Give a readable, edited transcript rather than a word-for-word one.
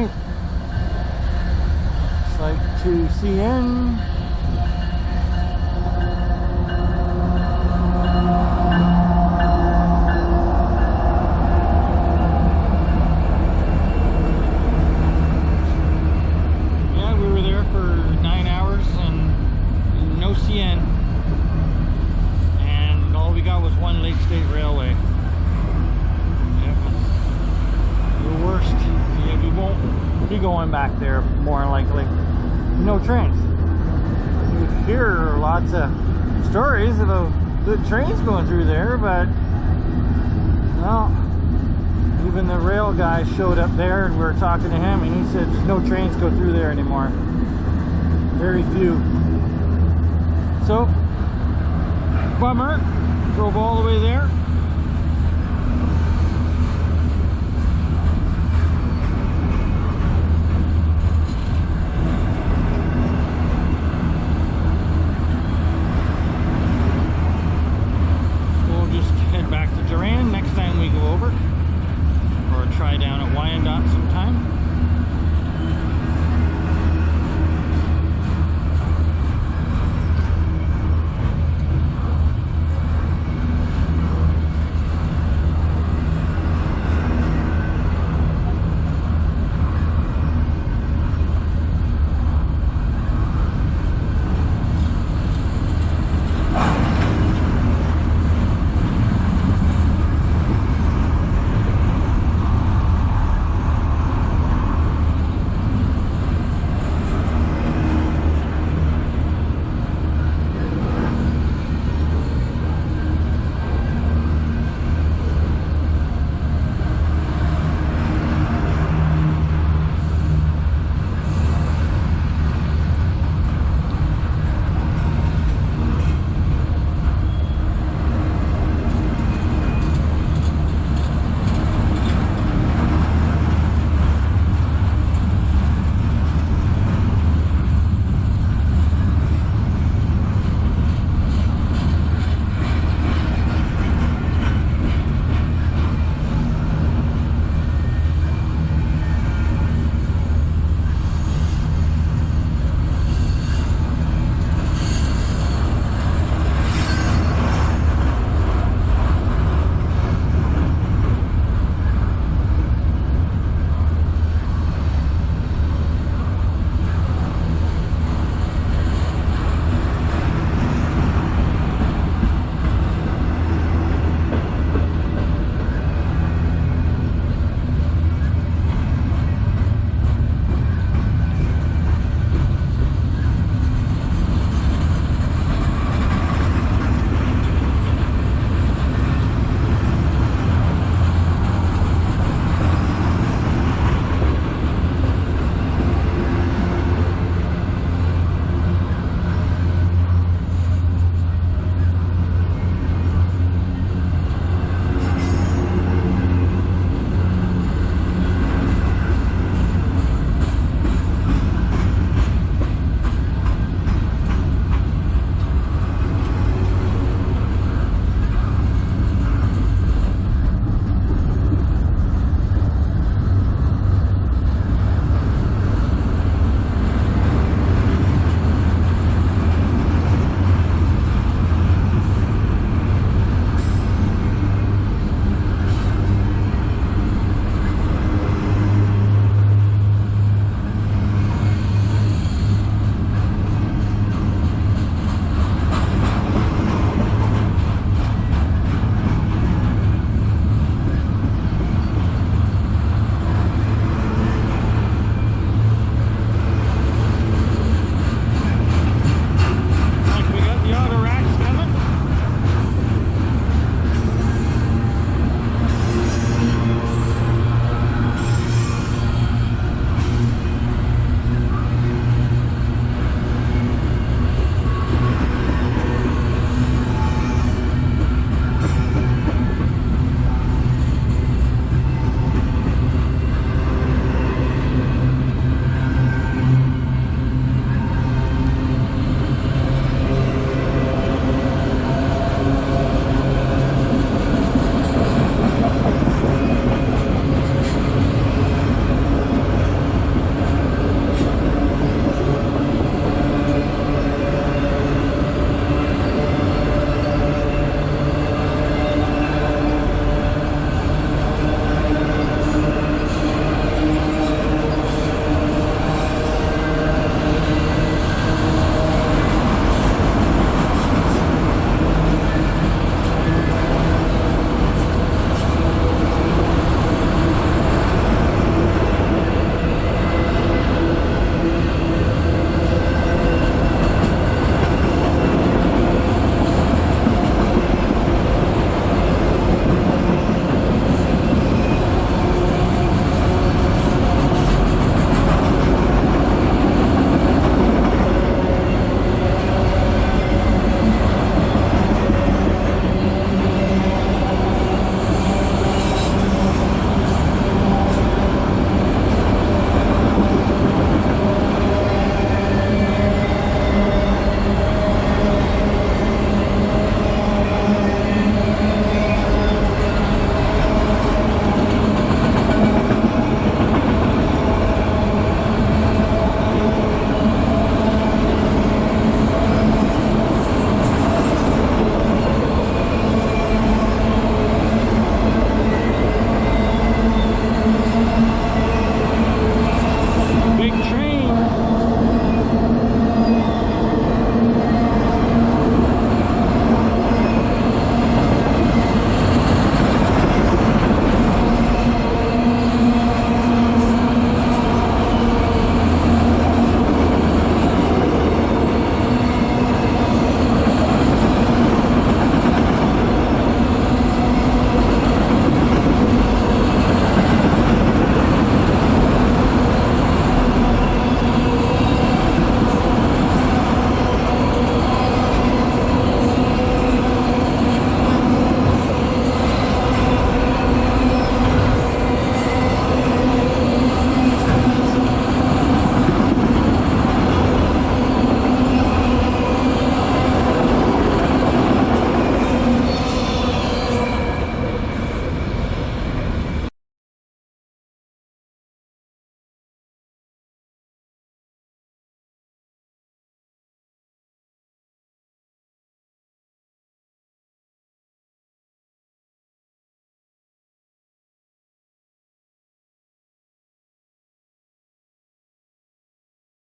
right. Looks like to CN. Yeah, we were there for 9 hours and no CN. And all we got was one Lake State Railway. It was the worst. Yeah, we won't be going back there more than likely. No trains. You hear lots of stories about good trains going through there, but well, even the rail guy showed up there and we were talking to him and he said there's no trains go through there anymore. Very few. So, bummer. Drove all the way there.